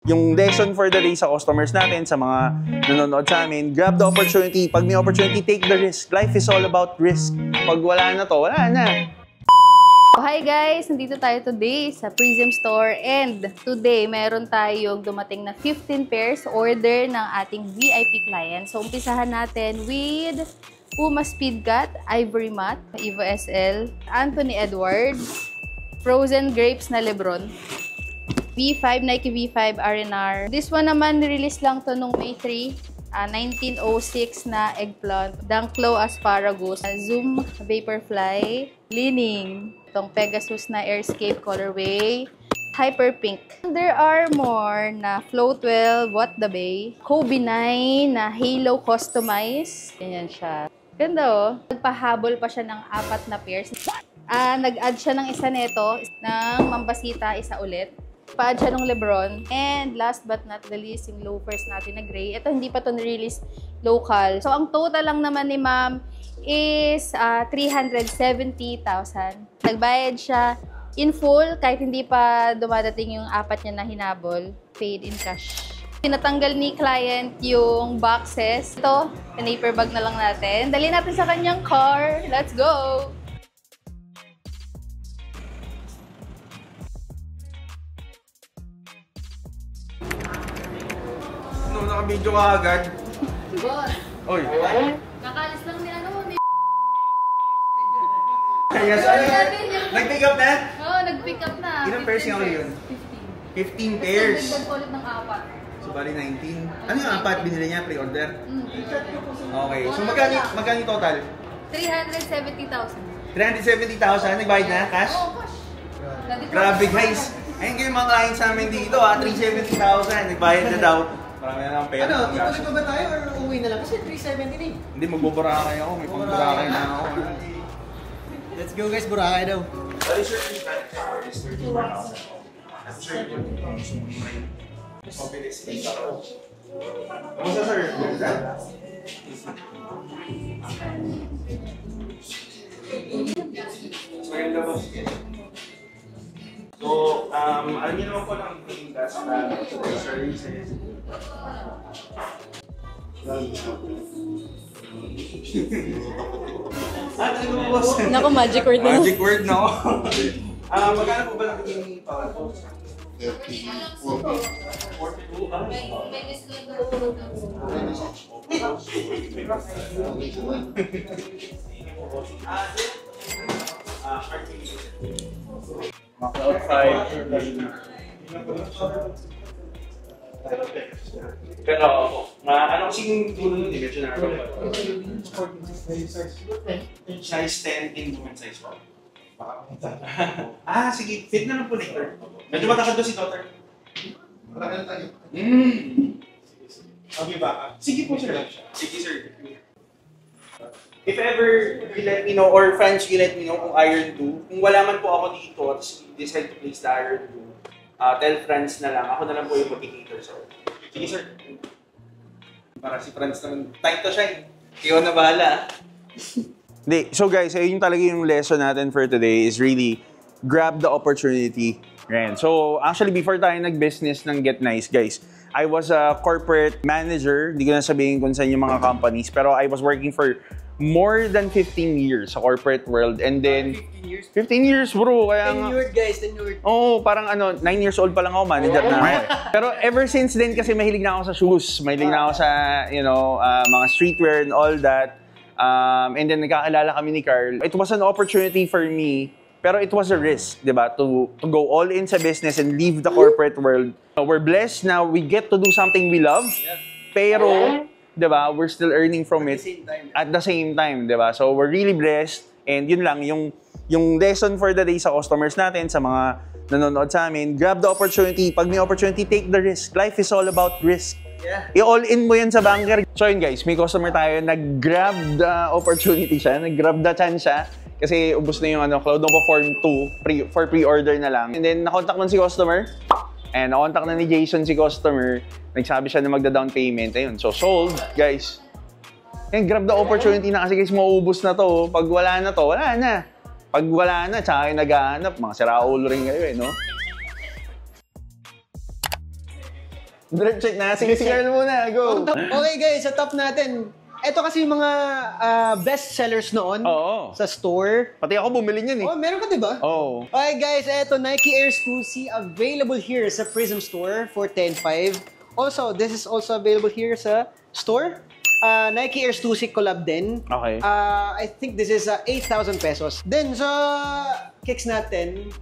yung lesson for the day sa customers natin, sa mga nanonood sa amin, grab the opportunity. Pag may opportunity, take the risk. Life is all about risk. Pag wala na to, wala na. Hi guys! Nandito tayo today sa Prism Store and today meron tayong dumating na 15 pairs order ng ating VIP client. So umpisahan natin with Puma Speedcat, Ivory Matte, Evo SL, Anthony Edwards, Frozen Grapes na Lebron, V5, Nike V5 RNR. This one naman, release lang to nung May 3. 1906 na Eggplant, Dunklo Asparagus, Zoom Vaporfly, Leaning, itong Pegasus na Airscape colorway, Hyper Pink. There are more na Flow 12, What the Bay, Kobe 9 na Halo Customize. Ganyan siya. Ganda oh. Nagpahabol pa siya ng 4 na pairs. Nag-add siya ng isa nito, ng Mambasita, isa ulit. Pa-add siya ng Lebron. And last but not the least, yung loafers natin na gray. Ito, hindi pa ito na-release local. So, ang total lang naman ni ma'am is 370,000. Nagbayad siya in full, kahit hindi pa dumadating yung 4 niya na hinabol. Paid in cash. Tinatanggal ni client yung boxes. Ito, paper bag na lang natin. Dali natin sa kanyang car. Let's go! Naka-video ka agad. Boss! Oy! Kakalis lang ni ano mo. Kaya nag-pick up na? Oo, nag-pick up na. Ilang pairs nga ulit yun? 15 pairs. Nagdag ulit ng 4. So, bali 19. Ano yung 4 binili niya? Pre-order? Okay. So, magkano yung total? 370,000. 370,000? Nagbayad na? Cash? Oo, cash. Grabe guys! Ayun kayo mga clients namin dito ha. 370,000. Nagbayad na daw. Marami na lang pera. Ano? Tutuloy pa ba tayo or uuwi na lang? Kasi 370 na eh. Hindi, magbuburakay ako. May pang-burakay na ako. Let's go guys, Boracay daw. What is your feedback for this 31,000? That's sir, kamusta sir? Maganda ba? So, alam niyo naman po ng clean gas na services. Talaga mo boss? Naku, magic word na. Magic word na ako. Magkano po ba nakikin ni Paul po? 42. Cloud 5. Pero ano kasing dulo nun, medyo na size 10 in women's size po. Sige, fit na lang po later. Medyo matakad doon si daughter. Okay ba? Sige po sir. Sige sir. If ever you let me know, or friends you let me know kung Iron 2, kung wala man po ako dito at decide to place the Iron 2, tell friends na lang. Ako na lang po yung mag-cater sir. Sige sir. Para si friends naman, time to shine. Ikaw na bahala. Hindi. So guys, ayun talaga yung lesson natin for today is really grab the opportunity. Right. So actually before tayo nag-business ng Get Nice guys, I was a corporate manager. Hindi ko na sabihin kung saan yung mga companies, pero I was working for more than 15 years sa corporate world. And then 15 years? 15 years bro. Kaya Tenured guys, tenured. Oo, parang 9 years old pa lang ako, manager na ako. Pero ever since then kasi mahilig na ako sa shoes. Mahilig na ako sa, mga streetwear and all that. And then nagkakilala kami ni Carl. It was an opportunity for me, pero it was a risk, di ba? To go all in sa business and leave the corporate world. We're blessed now, we get to do something we love, pero, di ba, we're still earning from it at the same time, di ba? So we're really blessed, and yun lang, yung lesson for the day sa customers natin, sa mga nanonood sa amin, grab the opportunity. Pag may opportunity, take the risk. Life is all about risk. I-all in mo yan sa banker. So yun guys, may customer tayo, nag-grab the opportunity siya, nag-grab the chance siya. Kasi ubos na yung Cloud Nova Form 2 for pre-order na lang. And then nakontak man si customer. And nakontak na ni Jason si customer. Nagsabi siya na magda-down payment. Ayun, so sold guys. And grab the opportunity na kasi guys, mauubos na to. Pag wala na to, wala na. Pag wala na, tsaka yung naghahanap, mga siraulo rin kayo no? Drip check na. Sige, Carl muna. Go. Okay guys, sa top natin. Ito kasi yung mga best sellers noon Oo. sa store. Pati ako bumili niyan eh. Oh, meron ka diba? Oo. Okay guys, ito Nike Air Stussy available here sa Prism Store for 10.5. Also, this is also available here sa store. Nike Air Stussy collab din. Okay. I think this is 8,000 pesos. Then sa kicks natin,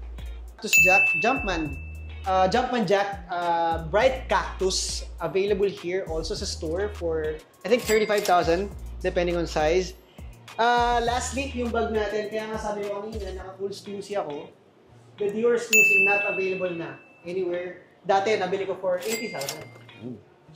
Cactus Jack, Jumpman Jack, Bright Cactus available here also sa store for I think 35,000 depending on size. Lastly, yung bag natin, kaya nga sabi ko kanina, naka-full Stussy ako. The Dior Stussy not available na anywhere. Dati, nabili ko for 80,000.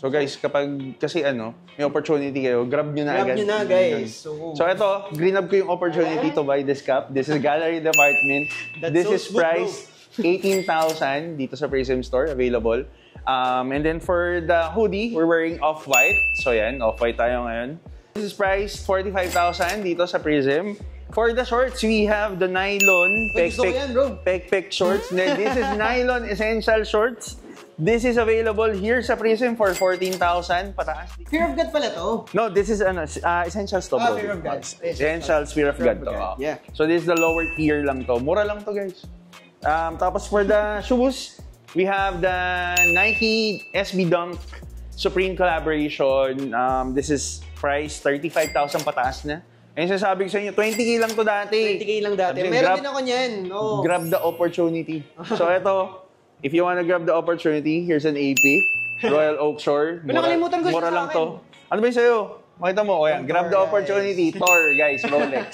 So guys, kapag kasi may opportunity kayo, grab nyo na Grab agad. nyo na, guys. So ito, grab ko yung opportunity to buy this cup. This is Gallery Department. That's This so is smooth, priced 18,000 dito sa Prism Store, available. And then for the hoodie, we're wearing off-white. So yan, off-white tayo ngayon. This is priced 45,000 dito sa Prism. For the shorts, we have the nylon Gusto ko yan, bro. pek shorts. Then this is nylon essential shorts. This is available here sa Prism for 14,000 pataas. Fear of God pala to. No, this is essentials to, bro. Fear of God. Essentials, Fear of God to. Yeah. So this is the lower tier lang to. Mura lang to, guys. Tapos for the shoes, we have the Nike SB Dunk Supreme collaboration. This is priced 35,000 pataas na. Ayun sasabi ko sa inyo, 20K lang to dati. 20K lang dati. Sabi, Meron din ako niyan. Oh. Grab the opportunity. So ito, if you wanna grab the opportunity, here's an AP. Royal Oak Shore. Nakalimutan ko siya Mura sa lang akin. to. Ano ba yung sa'yo? Makita mo, o yan, grab the guys. opportunity. Thor, guys, Rolex.